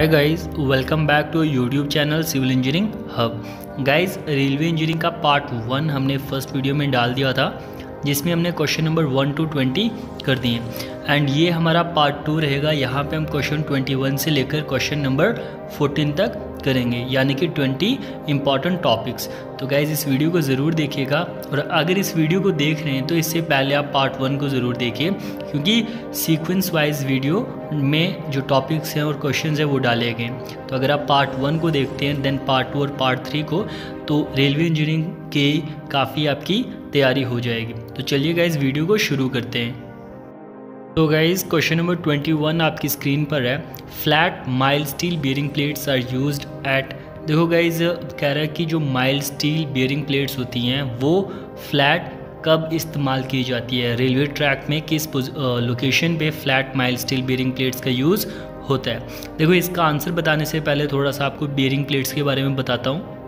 Hi guys, welcome back to YouTube channel civil engineering hub. Guys, railway engineering का part 1 हमने first video में डाल दिया था, जिसमें हमने क्वेश्चन नंबर 1 to 20 कर दिए एंड ये हमारा पार्ट 2 रहेगा। यहाँ पे हम क्वेश्चन 21 से लेकर क्वेश्चन नंबर 14 तक करेंगे, यानी कि 20 इंपॉर्टेंट टॉपिक्स। तो गाइज़, इस वीडियो को ज़रूर देखिएगा, और अगर इस वीडियो को देख रहे हैं तो इससे पहले आप पार्ट 1 को ज़रूर देखिए, क्योंकि सीक्वेंस वाइज वीडियो में जो टॉपिक्स हैं और क्वेश्चंस हैं वो डाले गए। तो अगर आप पार्ट 1 को देखते हैं देन पार्ट 2 और पार्ट 3 को, तो रेलवे इंजीनियरिंग की काफ़ी आपकी तैयारी हो जाएगी। तो चलिए गाइज़, वीडियो को शुरू करते हैं। तो गाइज़, क्वेश्चन नंबर 21 आपकी स्क्रीन पर है। Flat mild steel bearing plates are used at. देखो गाइज़, कह रहा है कि जो माइल्ड स्टील बियरिंग प्लेट्स होती हैं वो फ्लैट कब इस्तेमाल की जाती है, रेलवे ट्रैक में किस लोकेशन पे flat mild steel bearing plates का यूज़ होता है। देखो, इसका आंसर बताने से पहले थोड़ा सा आपको बियरिंग प्लेट्स के बारे में बताता हूँ।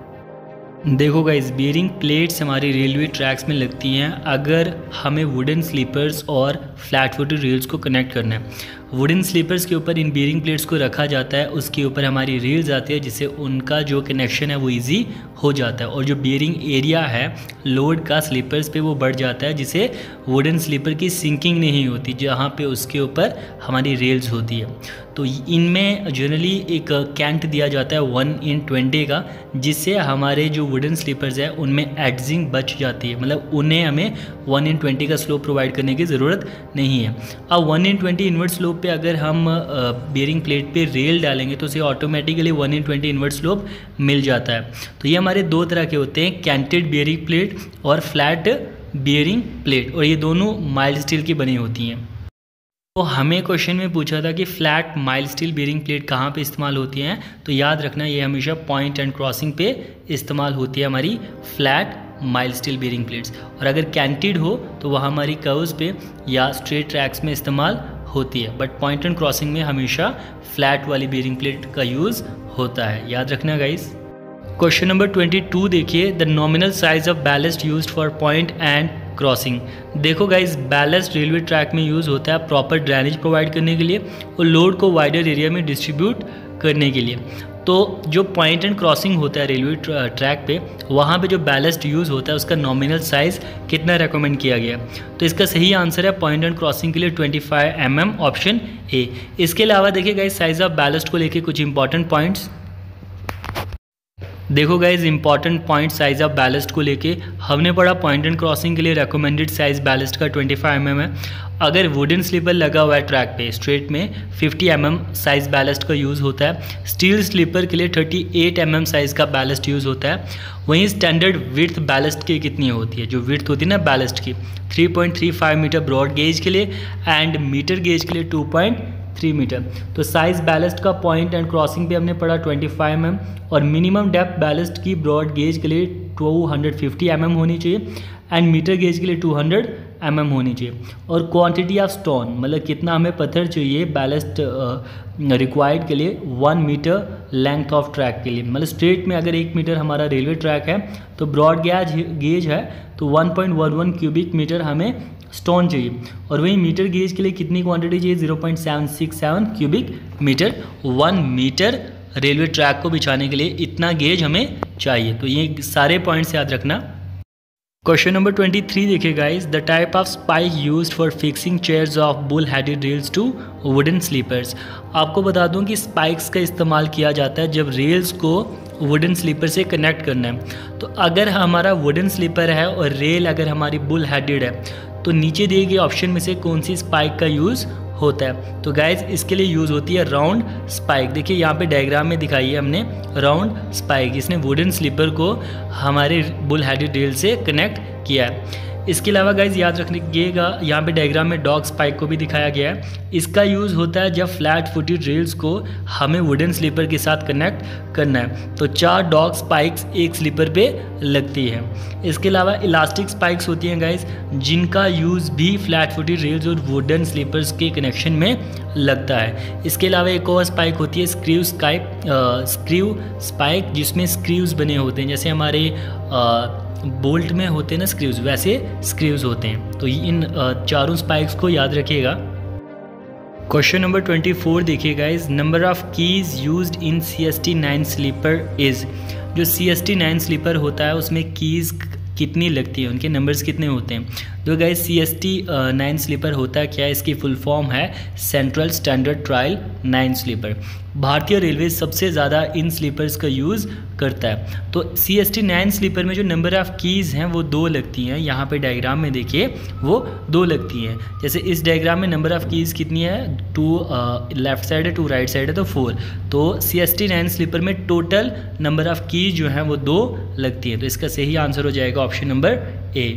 देखो गाइस, बियरिंग प्लेट्स हमारी रेलवे ट्रैक्स में लगती हैं अगर हमें वुडन स्लीपर्स और फ्लैट फुटेड रेल्स को कनेक्ट करना है। वुडन स्लीपर्स के ऊपर इन बियरिंग प्लेट्स को रखा जाता है, उसके ऊपर हमारी रेल्स आती है, जिससे उनका जो कनेक्शन है वो इजी हो जाता है, और जो बियरिंग एरिया है लोड का स्लीपर्स पे वो बढ़ जाता है, जिससे वुडन स्लीपर की सिंकिंग नहीं होती, जहाँ पे उसके ऊपर हमारी रेल्स होती है। तो इनमें जनरली एक कैंट दिया जाता है 1/20 का, जिससे हमारे जो वुडन स्लीपर्स है उनमें एडजिंग बच जाती है, मतलब उन्हें हमें 1/20 का स्लोप प्रोवाइड करने की ज़रूरत नहीं है। अब 1/20 इनवर्ट स्लोप पे अगर हम बियरिंग प्लेट पे रेल डालेंगे तो उसे ऑटोमेटिकली 1/20 इनवर्ट स्लोप मिल जाता है। तो ये हमारे दो तरह के होते हैं, कैंटेड बियरिंग प्लेट और फ्लैट बियरिंग प्लेट, और ये दोनों माइल्ड स्टील की बनी होती हैं। तो हमें क्वेश्चन में पूछा था कि flat mild steel bearing plate कहाँ पे इस्तेमाल होती हैं, तो याद रखना ये हमेशा पॉइंट एंड क्रॉसिंग पे इस्तेमाल होती है हमारी flat mild steel bearing plates, और अगर कैंटेड हो तो वह हमारी कर्व्स पे या स्ट्रेट ट्रैक्स में इस्तेमाल होती है, बट पॉइंट एंड क्रॉसिंग में हमेशा फ्लैट वाली बियरिंग प्लेट का यूज़ होता है, याद रखना गाइस। क्वेश्चन नंबर 22 देखिए। The nominal size of ballast used for point and crossing. देखो गाइस, बैलेस्ट रेलवे ट्रैक में यूज़ होता है प्रॉपर ड्रेनेज प्रोवाइड करने के लिए और लोड को वाइडर एरिया में डिस्ट्रीब्यूट करने के लिए। तो जो पॉइंट एंड क्रॉसिंग होता है रेलवे ट्रैक पे, वहाँ पे जो बैलेस्ट यूज़ होता है उसका नॉमिनल साइज़ कितना रेकमेंड किया गया। तो इसका सही आंसर है पॉइंट एंड क्रॉसिंग के लिए 25 mm, ऑप्शन ए। इसके अलावा देखिए गाइस, साइज़ ऑफ बैलेस्ट को लेके कुछ इंपॉर्टेंट पॉइंट्स। देखो guys, important point size of ballast को लेके हमने पढ़ा पॉइंट एंड क्रॉसिंग के लिए रेकमेंडेड साइज बैलेस्ट का 25 mm है। अगर वुडन स्लीपर लगा हुआ है ट्रैक पे स्ट्रेट में 50 mm साइज बैलेस्ट का यूज़ होता है। स्टील स्लीपर के लिए 38 mm साइज का बैलेस्ट यूज़ होता है। वहीं स्टैंडर्ड विड्थ बैलेस्ट की कितनी होती है, जो विड्थ होती है ना बैलेस्ट की, 3.35 मीटर ब्रॉड गेज के लिए एंड मीटर गेज के लिए 2.3 मीटर। तो साइज बैलेस्ट का पॉइंट एंड क्रॉसिंग पे हमने पढ़ा 25 mm, और मिनिमम डेप्थ बैलेस्ट की ब्रॉड गेज के लिए 250 mm होनी चाहिए एंड मीटर गेज के लिए 200 mm होनी चाहिए। और क्वांटिटी ऑफ स्टोन, मतलब कितना हमें पत्थर चाहिए बैलेस्ट रिक्वायर्ड के लिए 1 मीटर लेंथ ऑफ ट्रैक के लिए, मतलब स्ट्रेट में अगर 1 मीटर हमारा रेलवे ट्रैक है तो ब्रॉड गेज है तो 1.11 क्यूबिक मीटर हमें स्टोन चाहिए, और वहीं मीटर गेज के लिए कितनी क्वांटिटी चाहिए, 0.767 cubic metre. 1 metre railway track को बिछाने के लिए इतना गेज हमें चाहिए। तो ये सारे पॉइंट्स याद रखना। क्वेश्चन नंबर 23 देखिए guys. The type of spike used for fixing chairs of bull headed rails to wooden sleepers. आपको बता दूं कि स्पाइक्स का इस्तेमाल किया जाता है जब रेल्स को वुडन स्लीपर से कनेक्ट करना है। तो अगर हमारा वुडन स्लीपर है और रेल अगर हमारी बुल हेडेड है, तो नीचे दिए गए ऑप्शन में से कौन सी स्पाइक का यूज़ होता है। तो गाइज, इसके लिए यूज़ होती है राउंड स्पाइक। देखिए यहाँ पे डायग्राम में दिखाई है हमने राउंड स्पाइक, इसने वुडन स्लीपर को हमारे बुल हेडेड रेल से कनेक्ट किया है। इसके अलावा गाइज याद रखिएगा, यहाँ पे डायग्राम में डॉग स्पाइक को भी दिखाया गया है। इसका यूज़ होता है जब फ्लैट फुटेड रेल्स को हमें वुडन स्लीपर के साथ कनेक्ट करना है, तो 4 डॉग स्पाइक्स एक स्लीपर पे लगती है। इसके अलावा इलास्टिक स्पाइक्स होती हैं गाइज, जिनका यूज़ भी फ्लैट फुटेड रेल्स और वुडन स्लीपर्स के कनेक्शन में लगता है। इसके अलावा एक और स्पाइक होती है स्क्रू स्पाइक, जिसमें स्क्रूज बने होते हैं, जैसे हमारे बोल्ट में होते हैं ना स्क्रूज, वैसे स्क्रूज होते हैं। तो इन चारों स्पाइक्स को याद रखिएगा। क्वेश्चन नंबर 24 देखिए guys, number of keys used in CST 9 sleeper is. जो CST 9 स्लीपर होता है उसमें कीज़ कितनी लगती है, उनके नंबर्स कितने होते हैं। तो गाइज CST 9 स्लीपर होता क्या है, इसकी फुल फॉर्म है सेंट्रल स्टैंडर्ड ट्रायल 9 स्लीपर। भारतीय रेलवे सबसे ज़्यादा इन स्लीपर्स का यूज़ करता है। तो CST 9 स्लीपर में जो नंबर ऑफ़ कीज़ हैं वो 2 लगती हैं। यहाँ पे डायग्राम में देखिए वो 2 लगती हैं। जैसे इस डायग्राम में नंबर ऑफ़ कीज़ कितनी है, 2 लेफ़्ट साइड है, 2 राइट साइड है, तो 4। तो CST 9 स्लीपर में टोटल नंबर ऑफ़ कीज़ जो हैं वो 2 लगती हैं। तो इसका सही आंसर हो जाएगा ऑप्शन नंबर ए।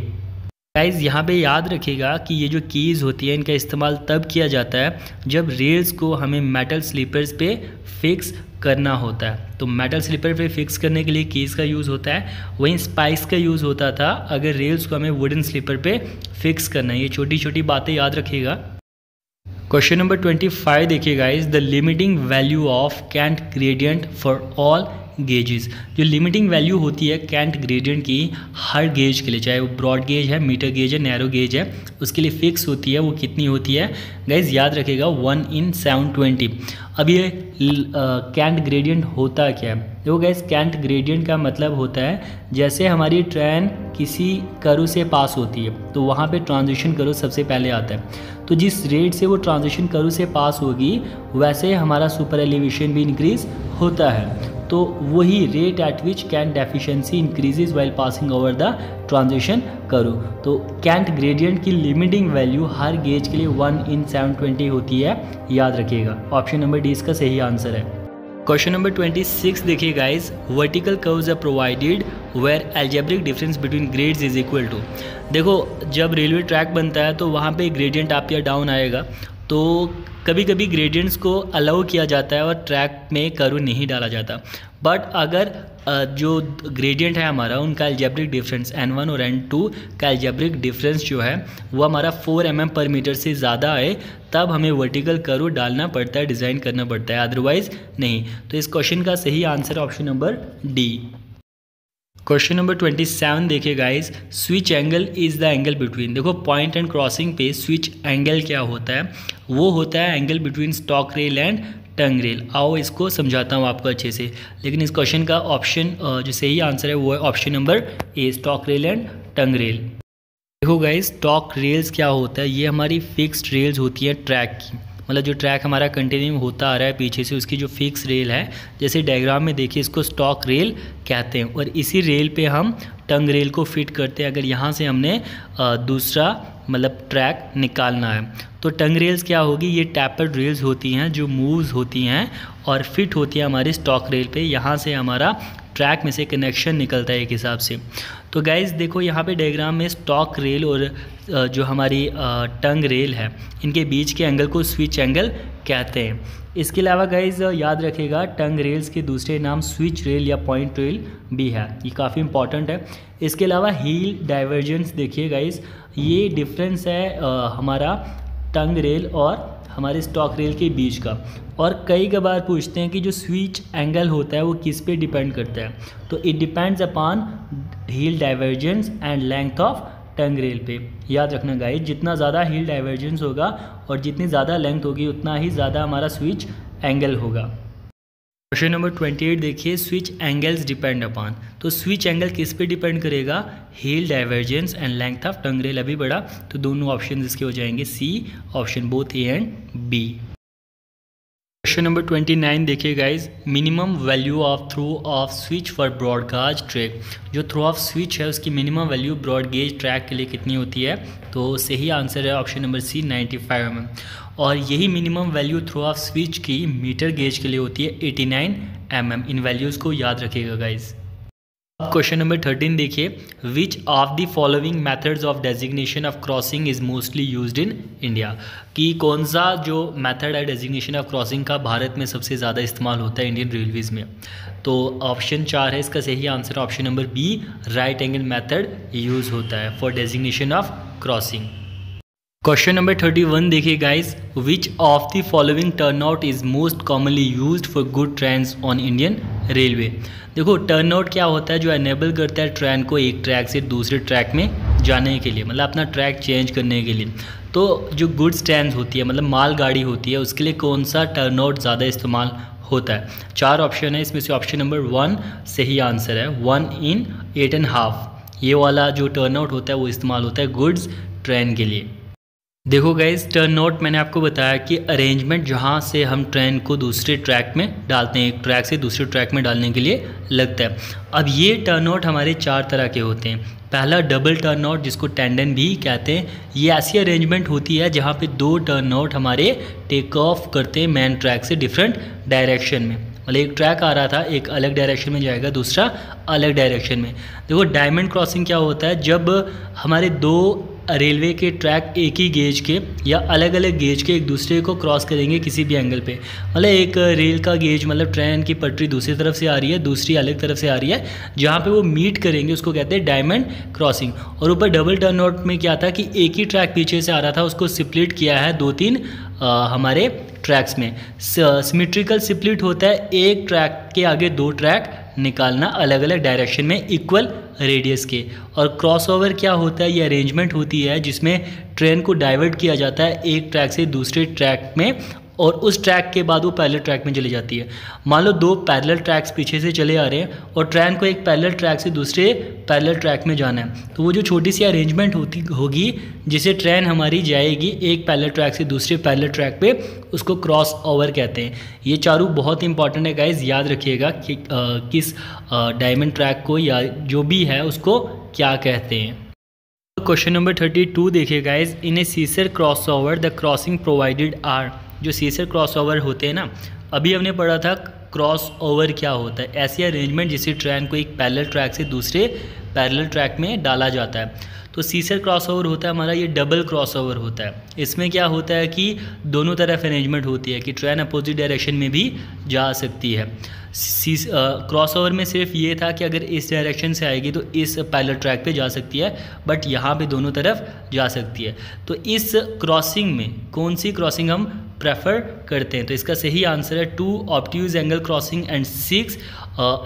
गाइज़ यहाँ पे याद रखिएगा कि ये जो कीज़ होती है इनका इस्तेमाल तब किया जाता है जब रेल्स को हमें मेटल स्लीपर्स पे फिक्स करना होता है। तो मेटल स्लीपर पे फिक्स करने के लिए कीज़ का यूज़ होता है, वहीं स्पाइक्स का यूज़ होता था अगर रेल्स को हमें वुडन स्लीपर पे फिक्स करना है। ये छोटी छोटी बातें याद रखिएगा। क्वेश्चन नंबर 25 देखिए guys, the limiting value of cant gradient for all gauges. जो लिमिटिंग वैल्यू होती है कैंट ग्रेडियंट की हर गेज के लिए, चाहे वो ब्रॉड गेज है, मीटर गेज है, नैरो गेज है, उसके लिए फिक्स होती है। वो कितनी होती है गाइज, याद रखिएगा 1/720। अब ये कैंट ग्रेडियंट होता क्या है। देखो गाइज, कैंट ग्रेडियंट का मतलब होता है जैसे हमारी ट्रेन किसी कर्व से पास होती है तो वहाँ पे ट्रांजिशन कर्व सबसे पहले आता है। तो जिस रेट से वो ट्रांजिशन कर्व से पास होगी वैसे हमारा सुपर एलिवेशन भी इंक्रीज होता है। तो वही rate at which cant efficiency increases while passing over the transition curve. तो कैंट ग्रेडियंट की लिमिटिंग वैल्यू हर गेज के लिए 1/720 होती है, याद रखिएगा। ऑप्शन नंबर डी इसका सही आंसर है। क्वेश्चन नंबर 26 देखिए guys, vertical curves are provided where algebraic difference between grades is equal to. देखो जब रेलवे ट्रैक बनता है तो वहाँ पे ग्रेडियंट अप या डाउन आएगा, तो कभी कभी ग्रेडियंट्स को अलाउ किया जाता है और ट्रैक में कर्व नहीं डाला जाता। बट अगर जो ग्रेडियंट है हमारा उनका अलजेब्रिक डिफरेंस N1 और N2 का अलजेब्रिक डिफरेंस जो है वो हमारा 4 mm पर मीटर से ज़्यादा है, तब हमें वर्टिकल कर्व डालना पड़ता है, डिज़ाइन करना पड़ता है, अदरवाइज़ नहीं। तो इस क्वेश्चन का सही answer option number D. Question number 27 देखिए guys, switch angle is the angle between. देखो पॉइंट एंड क्रॉसिंग पे स्विच एंगल क्या होता है, वो होता है angle between stock rail and tongue rail. आओ इसको समझाता हूँ आपको अच्छे से। लेकिन इस क्वेश्चन का ऑप्शन जो सही आंसर है वो है option number A, stock rail and tongue rail. देखो गाइज, स्टॉक रेल्स क्या होता है, ये हमारी फिक्स्ड रेल्स होती है ट्रैक की। मतलब जो ट्रैक हमारा कंटिन्यू होता आ रहा है पीछे से, उसकी जो फिक्स रेल है, जैसे डायग्राम में देखिए इसको स्टॉक रेल कहते हैं। और इसी रेल पे हम टंग रेल को फिट करते हैं अगर यहाँ से हमने दूसरा मतलब ट्रैक निकालना है। तो टंग रेल्स क्या होगी, ये टैपर्ड रेल्स होती हैं जो मूव्स होती हैं और फिट होती है हमारी स्टॉक रेल पे। यहाँ से हमारा ट्रैक में से कनेक्शन निकलता है एक हिसाब से। तो गाइज़ देखो यहाँ पे डायग्राम में स्टॉक रेल और जो हमारी टंग रेल है इनके बीच के एंगल को स्विच एंगल कहते हैं। इसके अलावा गाइज़ याद रखिएगा टंग रेल्स के दूसरे नाम स्विच रेल या पॉइंट रेल भी है, ये काफ़ी इंपॉर्टेंट है। इसके अलावा हील डाइवर्जेंस देखिए गाइज़, ये डिफरेंस है हमारा टंग रेल और हमारे स्टॉक रेल के बीच का। और कई बार पूछते हैं कि जो स्विच एंगल होता है वो किस पे डिपेंड करता है, तो it depends upon heel divergence and length of tongue rail पे। याद रखना गाइस, जितना ज़्यादा हील डाइवर्जेंस होगा और जितनी ज़्यादा लेंथ होगी उतना ही ज़्यादा हमारा स्विच एंगल होगा। क्वेश्चन नंबर 28 देखिए, स्विच एंगल्स डिपेंड अपॉन। तो स्विच एंगल किस पे डिपेंड करेगा, heel divergence and length of tongue rail. अभी बढ़ा तो दोनों ऑप्शन इसके हो जाएंगे C option, both A and B. Question number 29 देखिए guys, minimum value of throw of switch for broadcast track. जो थ्रू ऑफ स्विच है उसकी minimum value broad gauge track के लिए कितनी होती है, तो सही आंसर है ऑप्शन नंबर सी 95 mm। और यही minimum value through of switch की मीटर गेज के लिए होती है 89 mm। इन वैल्यूज़ को याद रखिएगा गाइज। अब क्वेश्चन नंबर 13 देखिए, विच of the following methods of designation of crossing is mostly used in India. कि कौन सा जो मेथड है डेजिग्नेशन ऑफ क्रॉसिंग का भारत में सबसे ज़्यादा इस्तेमाल होता है इंडियन रेलवेज़ में। तो ऑप्शन 4 है इसका सही answer, option number B right angle method use होता है for designation of crossing. Question number 31 देखिए guys, which of the following turnout is most commonly used for good trains on Indian railway. देखो turnout क्या होता है, जो enable करता है ट्रेन को एक ट्रैक से दूसरे ट्रैक में जाने के लिए, मतलब अपना ट्रैक चेंज करने के लिए। तो जो गुड्स ट्रेन होती है मतलब मालगाड़ी होती है उसके लिए कौन सा टर्नआउट ज़्यादा इस्तेमाल होता है? 4 ऑप्शन है, इसमें से ऑप्शन नंबर 1 सही आंसर है। 1 in 8.5 ये वाला जो टर्नआउट होता है वो इस्तेमाल होता है गुड्स ट्रेन के लिए। देखो गाइज, टर्नआउट मैंने आपको बताया कि अरेंजमेंट जहाँ से हम ट्रेन को दूसरे ट्रैक में डालते हैं, एक ट्रैक से दूसरे ट्रैक में डालने के लिए लगता है। अब ये टर्नआउट हमारे 4 तरह के होते हैं। पहला डबल टर्नआउट जिसको टेंडन भी कहते हैं, ये ऐसी अरेंजमेंट होती है जहाँ पे 2 टर्नआउट हमारे टेक ऑफ करते हैं मेन ट्रैक से डिफरेंट डायरेक्शन में। मतलब एक ट्रैक आ रहा था, एक अलग डायरेक्शन में जाएगा, दूसरा अलग डायरेक्शन में। देखो डायमंड क्रॉसिंग क्या होता है, जब हमारे 2 रेलवे के ट्रैक एक ही गेज के या अलग अलग गेज के एक दूसरे को क्रॉस करेंगे किसी भी एंगल पे। मतलब एक रेल का गेज मतलब ट्रेन की पटरी दूसरी तरफ से आ रही है, दूसरी अलग तरफ से आ रही है, जहाँ पे वो मीट करेंगे उसको कहते हैं डायमंड क्रॉसिंग। और ऊपर डबल टर्नआउट में क्या था कि एक ही ट्रैक पीछे से आ रहा था, उसको स्प्लिट किया है 2-3 हमारे ट्रैक्स में। सिमेट्रिकल स्प्लिट होता है एक ट्रैक के आगे 2 ट्रैक निकालना अलग अलग डायरेक्शन में इक्वल रेडियस के। और क्रॉसओवर क्या होता है, ये अरेंजमेंट होती है जिसमें ट्रेन को डाइवर्ट किया जाता है एक ट्रैक से दूसरे ट्रैक में और उस ट्रैक के बाद वो पैरेलल ट्रैक में चली जाती है। मान लो 2 पैरेलल ट्रैक्स पीछे से चले आ रहे हैं और ट्रेन को एक पैरेलल ट्रैक से दूसरे पैरेलल ट्रैक में जाना है, तो वो जो छोटी सी अरेंजमेंट होगी जिसे ट्रेन हमारी जाएगी एक पैरेलल ट्रैक से दूसरे पैरेलल ट्रैक पे, उसको क्रॉस ओवर कहते हैं। ये चारों बहुत इंपॉर्टेंट है गाइज, याद रखिएगा कि किस डायमंड ट्रैक को या जो भी है उसको क्या कहते हैं। क्वेश्चन नंबर 32 देखिए guys, in a scissor cross over the crossing provided are. जो सीसर क्रॉस ओवर होते हैं ना, अभी हमने पढ़ा था क्रॉस ओवर क्या होता है, ऐसी अरेंजमेंट जिससे ट्रेन को एक पैरेलल ट्रैक से दूसरे पैरेलल ट्रैक में डाला जाता है। तो सीसर क्रॉस ओवर होता है हमारा ये डबल क्रॉस ओवर होता है। इसमें क्या होता है कि दोनों तरफ अरेंजमेंट होती है कि ट्रेन अपोजिट डायरेक्शन में भी जा सकती है। क्रॉस ओवर में सिर्फ ये था कि अगर इस डायरेक्शन से आएगी तो इस पैरेलल ट्रैक पे जा सकती है, बट यहाँ पे दोनों तरफ जा सकती है। तो इस क्रॉसिंग में कौन सी क्रॉसिंग हम प्रेफर करते हैं? तो इसका सही आंसर है 2 obtuse angle crossing and 6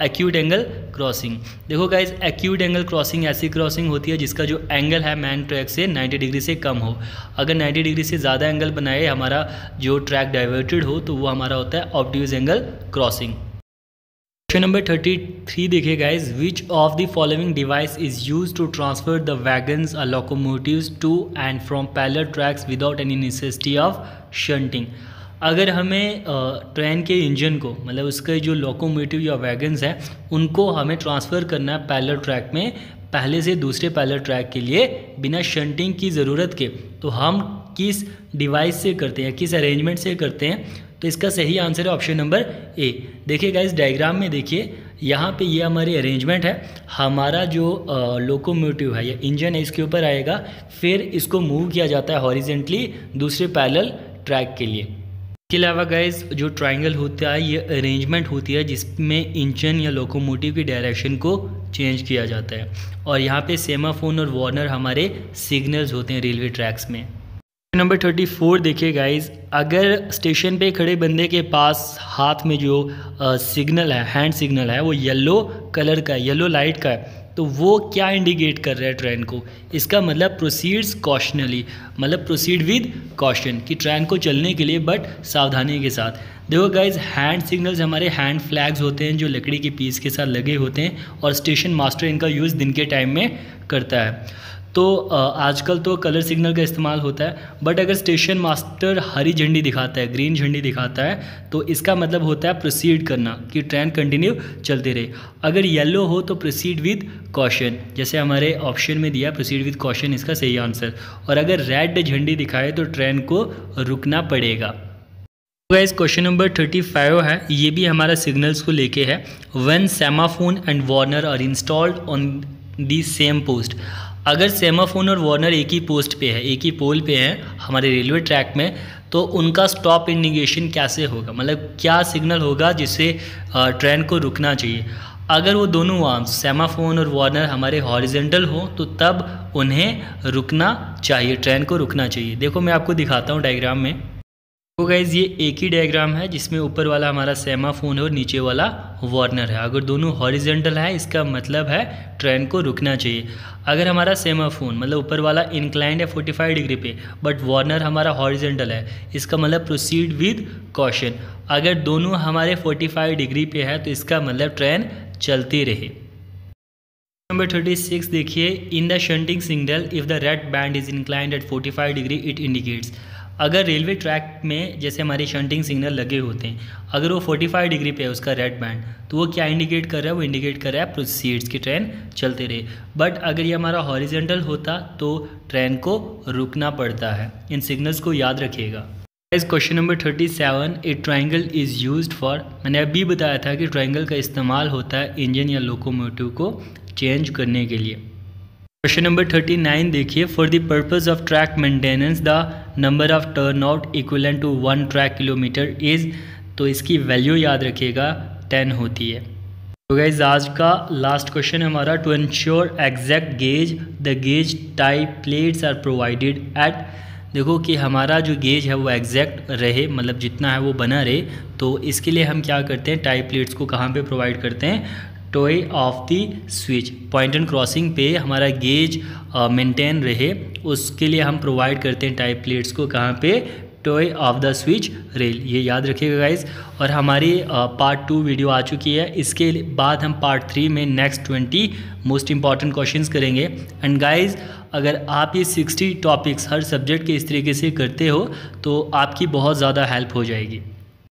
acute angle crossing. देखो गाइज, एक्यूट एंगल क्रॉसिंग ऐसी क्रॉसिंग होती है जिसका जो एंगल है मैन ट्रैक से 90 डिग्री से कम हो। अगर 90 डिग्री से ज़्यादा एंगल बनाए हमारा जो ट्रैक डाइवर्टेड हो तो वो हमारा होता है obtuse angle crossing. Question number 33 देखिए guys, which of the following device is use to transfer the wagons और locomotives to and from parallel tracks without any necessity of shunting. अगर हमें ट्रेन के इंजन को मतलब उसके जो लोकोमोटिव या वैगन्स हैं उनको हमें ट्रांसफ़र करना है पैरेलल ट्रैक में पहले से दूसरे पैरेलल ट्रैक के लिए बिना शंटिंग की ज़रूरत के, तो हम किस डिवाइस से करते हैं, किस अरेंजमेंट से करते हैं? तो इसका सही आंसर है ऑप्शन नंबर ए। देखिए गाइस, डायग्राम में देखिए यहाँ पे ये हमारी अरेंजमेंट है। हमारा जो लोकोमोटिव है या इंजन है इसके ऊपर आएगा, फिर इसको मूव किया जाता है हॉरिजेंटली दूसरे पैरेलल ट्रैक के लिए। इसके अलावा गाइस, जो ट्रायंगल होता है ये अरेंजमेंट होती है जिसमें इंजन या लोकोमोटिव की डायरेक्शन को चेंज किया जाता है। और यहाँ पे सेमाफोन और वार्नर हमारे सिग्नल्स होते हैं रेलवे ट्रैक्स में। नंबर 34 देखिए गाइज, अगर स्टेशन पे खड़े बंदे के पास हाथ में जो सिग्नल है, हैंड सिग्नल है, वो येलो कलर का है, येलो लाइट का है, तो वो क्या इंडिकेट कर रहा है ट्रेन को? इसका मतलब प्रोसीड्स कॉशनली, मतलब प्रोसीड विद कॉशन, कि ट्रेन को चलने के लिए बट सावधानी के साथ। देखो गाइज, हैंड सिग्नल्स हमारे हैंड फ्लैग्स होते हैं जो लकड़ी के पीस के साथ लगे होते हैं और स्टेशन मास्टर इनका यूज़ दिन के टाइम में करता है। तो आजकल तो कलर सिग्नल का इस्तेमाल होता है, बट अगर स्टेशन मास्टर हरी झंडी दिखाता है, ग्रीन झंडी दिखाता है, तो इसका मतलब होता है प्रोसीड करना, कि ट्रेन कंटिन्यू चलती रहे। अगर येलो हो तो प्रोसीड विद कॉशन, जैसे हमारे ऑप्शन में दिया प्रोसीड विद कॉशन इसका सही आंसर। और अगर रेड झंडी दिखाए तो ट्रेन को रुकना पड़ेगा। गाइस, क्वेश्चन नंबर 35 है, ये भी हमारा सिग्नल्स को लेके है। When semaphore and warner are installed on the same post. अगर सेमाफोन और वार्नर एक ही पोस्ट पे है, एक ही पोल पे हैं हमारे रेलवे ट्रैक में, तो उनका स्टॉप इंडिकेशन कैसे होगा? मतलब क्या सिग्नल होगा जिससे ट्रेन को रुकना चाहिए? अगर वो दोनों आर्म्स सेमाफोन और वार्नर हमारे हॉरिजेंटल हो तो तब उन्हें रुकना चाहिए, ट्रेन को रुकना चाहिए। देखो मैं आपको दिखाता हूँ डायग्राम में। तो गाइज़, ये एक ही डायग्राम है जिसमें ऊपर वाला हमारा सेमाफोन है और नीचे वाला वार्नर है। अगर दोनों हॉरिजेंटल है इसका मतलब है ट्रेन को रुकना चाहिए। अगर हमारा सेमाफोन मतलब ऊपर वाला इंक्लाइंड है 45 डिग्री पे बट वार्नर हमारा हॉरिजेंटल है, इसका मतलब प्रोसीड विद कॉशन। अगर दोनों हमारे 45 डिग्री पे है तो इसका मतलब ट्रेन चलती रहे। नंबर 36 देखिए, in the shunting signal if the red band is inclined at 45 degree it indicates. अगर रेलवे ट्रैक में जैसे हमारे शंटिंग सिग्नल लगे होते हैं, अगर वो 45 डिग्री पे है उसका रेड बैंड, तो वो क्या इंडिकेट कर रहा है? वो इंडिकेट कर रहा है प्रोसीड्स की ट्रेन चलते रहे। बट अगर ये हमारा हॉरिजेंटल होता तो ट्रेन को रुकना पड़ता है। इन सिग्नल्स को याद रखिएगा। Question number 37, A triangle is used for, मैंने अभी बताया था कि ट्राइंगल का इस्तेमाल होता है इंजन या लोकोमोटिव को चेंज करने के लिए। क्वेश्चन नंबर 39 देखिए, for the purpose of track maintenance the number of turn out equivalent to 1 track kilometre is, तो इसकी वैल्यू याद रखिएगा 10 होती है। तो गाइज आज का लास्ट क्वेश्चन हमारा, to ensure exact gauge the gauge type plates are provided at, देखो कि हमारा जो गेज है वो एग्जैक्ट रहे, मतलब जितना है वो बना रहे, तो इसके लिए हम क्या करते हैं, टाइप प्लेट्स को कहाँ पे प्रोवाइड करते हैं? Toy of the switch, point and crossing पे हमारा गेज मेंटेन रहे उसके लिए हम प्रोवाइड करते हैं टाइप प्लेट्स को, कहाँ पे? Toy of the switch rail. ये याद रखिएगा गाइज। और हमारी पार्ट 2 वीडियो आ चुकी है, इसके बाद हम पार्ट 3 में नेक्स्ट 20 मोस्ट इंपॉर्टेंट क्वेश्चंस करेंगे। एंड गाइज अगर आप ये 60 टॉपिक्स हर सब्जेक्ट के इस तरीके से करते हो तो आपकी बहुत ज़्यादा हेल्प हो जाएगी।